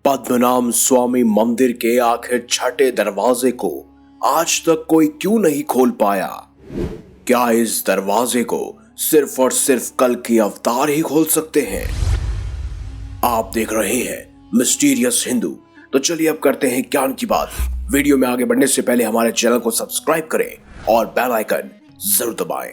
पद्मनाभ स्वामी मंदिर के आखिर छठे दरवाजे को आज तक कोई क्यों नहीं खोल पाया? क्या इस दरवाजे को सिर्फ और सिर्फ कल की अवतार ही खोल सकते हैं? आप देख रहे हैं मिस्टीरियस हिंदू। तो चलिए अब करते हैं ज्ञान की बात। वीडियो में आगे बढ़ने से पहले हमारे चैनल को सब्सक्राइब करें और बेल आइकन जरूर दबाएं।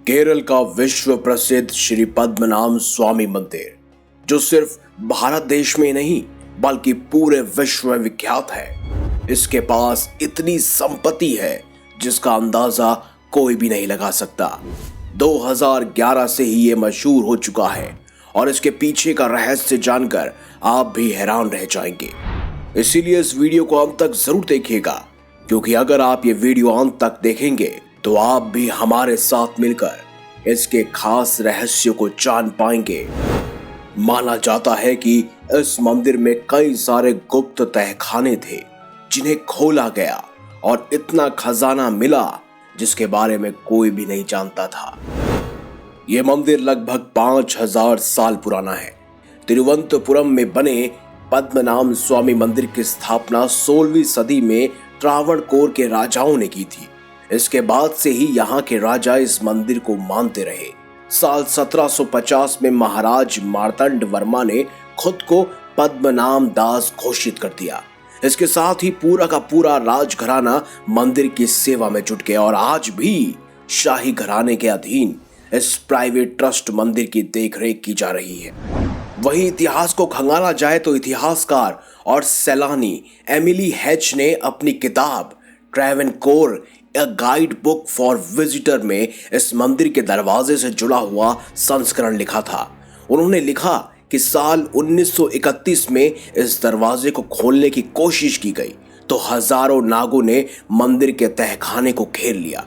केरल का विश्व प्रसिद्ध श्री पद्मनाभ स्वामी मंदिर, जो सिर्फ भारत देश में नहीं बल्कि पूरे विश्व में विख्यात है। इसके पास इतनी संपत्ति है जिसका अंदाजा कोई भी नहीं लगा सकता। 2011 से ही ये मशहूर हो चुका है और इसके पीछे का रहस्य जानकर आप भी हैरान रह जाएंगे। इसीलिए इस वीडियो को अंत तक जरूर देखिएगा, क्योंकि अगर आप ये वीडियो अंत तक देखेंगे तो आप भी हमारे साथ मिलकर इसके खास रहस्य को जान पाएंगे। माना जाता है कि इस मंदिर में कई सारे गुप्त तहखाने थे जिन्हें खोला गया और इतना खजाना मिला जिसके बारे में कोई भी नहीं जानता था। यह मंदिर लगभग 5000 साल पुराना है। तिरुवनंतपुरम में बने पद्मनाभ स्वामी मंदिर की स्थापना 16वीं सदी में त्रावणकोर के राजाओं ने की थी। इसके बाद से ही यहाँ के राजा इस मंदिर को मानते रहे। साल 1750 में महाराज मार्तंड वर्मा ने खुद को पद्मनाभ दास घोषित कर दिया। इसके साथ ही पूरा का पूरा राजघराना मंदिर की सेवा में जुट गया और आज भी शाही घराने के अधीन इस प्राइवेट ट्रस्ट मंदिर की देखरेख की जा रही है। वही इतिहास को खंगाला जाए तो इतिहासकार और सैलानी एमिली हेच ने अपनी किताब Travancore a guide book for visitor में इस मंदिर के दरवाजे से जुड़ा हुआ संस्करण लिखा था। उन्होंने लिखा कि साल 1931 में इस दरवाजे को खोलने की कोशिश की गई तो हजारों नागों ने मंदिर के तहखाने को घेर लिया।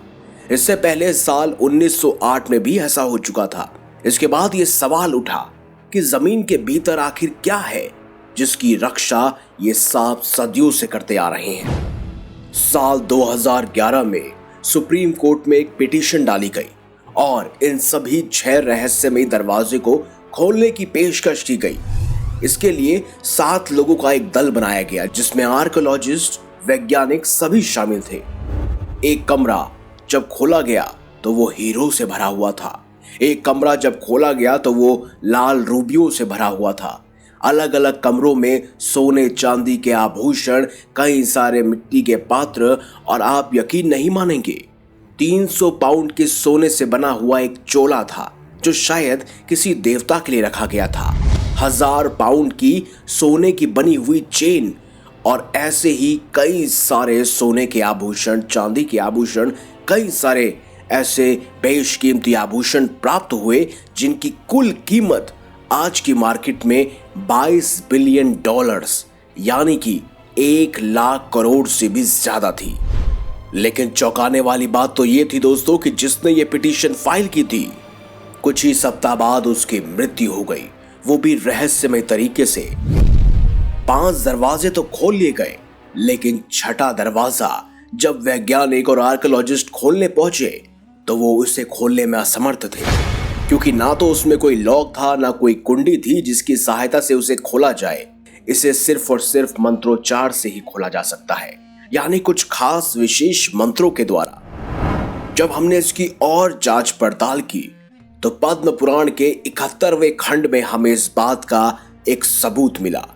इससे पहले साल 1908 में भी ऐसा हो चुका था। इसके बाद ये सवाल उठा कि जमीन के भीतर आखिर क्या है जिसकी रक्षा ये सांप सदियों से करते आ रहे हैं। साल 2011 में सुप्रीम कोर्ट में एक पिटीशन डाली गई और इन सभी 6 रहस्यमयी दरवाजे को खोलने की पेशकश की गई। इसके लिए 7 लोगों का एक दल बनाया गया जिसमें आर्कियोलॉजिस्ट, वैज्ञानिक सभी शामिल थे। एक कमरा जब खोला गया तो वो हीरो से भरा हुआ था। एक कमरा जब खोला गया तो वो लाल रूबियों से भरा हुआ था। अलग अलग कमरों में सोने चांदी के आभूषण, कई सारे मिट्टी के पात्र और आप यकीन नहीं मानेंगे 300 पाउंड के सोने से बना हुआ एक चोला था जो शायद किसी देवता के लिए रखा गया था। 1000 पाउंड की सोने की बनी हुई चेन और ऐसे ही कई सारे सोने के आभूषण, चांदी के आभूषण, कई सारे ऐसे बेशकीमती आभूषण प्राप्त हुए जिनकी कुल कीमत आज की मार्केट में $22 बिलियन यानी कि 1 लाख करोड़ से भी ज्यादा थी। लेकिन चौंकाने वाली बात तो ये थी दोस्तों कि जिसने ये पिटीशन फाइल की थी कुछ ही सप्ताह बाद उसकी मृत्यु हो गई, वो भी रहस्यमय तरीके से। 5 दरवाजे तो खोल लिए गए, लेकिन छठा दरवाजा जब वैज्ञानिक और आर्कियोलॉजिस्ट खोलने पहुंचे तो वो उसे खोलने में असमर्थ थे, क्योंकि ना तो उसमें कोई लॉक था ना कोई कुंडी थी जिसकी सहायता से उसे खोला जाए। इसे सिर्फ और सिर्फ मंत्रोच्चार से ही खोला जा सकता है, यानी कुछ खास विशेष मंत्रों के द्वारा। जब हमने इसकी और जांच पड़ताल की तो पद्म पुराण के 71वें खंड में हमें इस बात का एक सबूत मिला,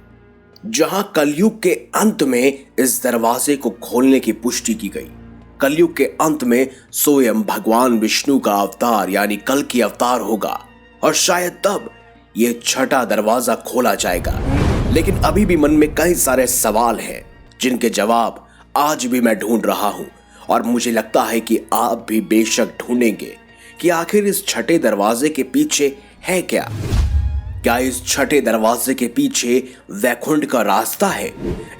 जहां कलयुग के अंत में इस दरवाजे को खोलने की पुष्टि की गई। कलयुग के अंत में स्वयं भगवान विष्णु का अवतार यानी कल की अवतार होगा और शायद तब यह छठा दरवाजा खोला जाएगा। लेकिन अभी भी मन में कई सारे सवाल हैं जिनके जवाब आज भी मैं ढूंढ रहा हूं और मुझे लगता है कि आप भी बेशक ढूंढेंगे कि आखिर इस छठे दरवाजे के पीछे है क्या। क्या इस छठे दरवाजे के पीछे वैकुंठ का रास्ता है,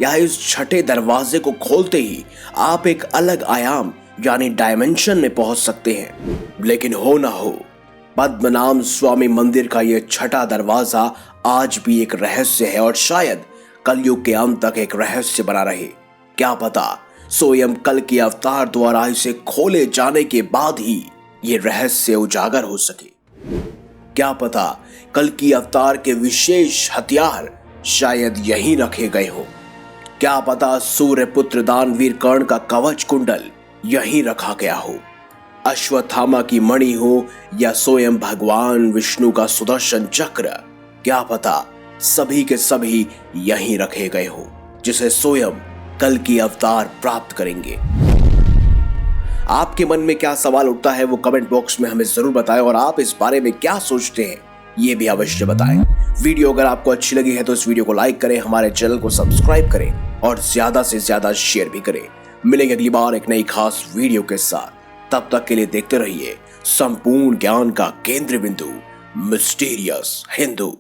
या इस छठे दरवाजे को खोलते ही आप एक अलग आयाम यानी डायमेंशन में पहुंच सकते हैं। लेकिन हो ना हो, पद्मनाभ स्वामी मंदिर का यह छठा दरवाजा आज भी एक रहस्य है और शायद कलयुग के अंत तक एक रहस्य बना रहे। क्या पता स्वयं कल के अवतार द्वारा इसे खोले जाने के बाद ही ये रहस्य उजागर हो सके। क्या पता कल की अवतार के विशेष हथियार शायद यहीं रखे गए हो। क्या पता सूर्यपुत्र दानवीर कर्ण का कवच कुंडल यहीं रखा गया हो, अश्वत्थामा की मणि हो या स्वयं भगवान विष्णु का सुदर्शन चक्र। क्या पता सभी के सभी यहीं रखे गए हो, जिसे स्वयं कल की अवतार प्राप्त करेंगे। आपके मन में क्या सवाल उठता है वो कमेंट बॉक्स में हमें जरूर बताएं, और आप इस बारे में क्या सोचते हैं ये भी अवश्य बताएं। वीडियो अगर आपको अच्छी लगी है तो इस वीडियो को लाइक करें, हमारे चैनल को सब्सक्राइब करें और ज्यादा से ज्यादा शेयर भी करें। मिलेंगे अगली बार एक नई खास वीडियो के साथ। तब तक के लिए देखते रहिए संपूर्ण ज्ञान का केंद्र बिंदु मिस्टीरियस हिंदू।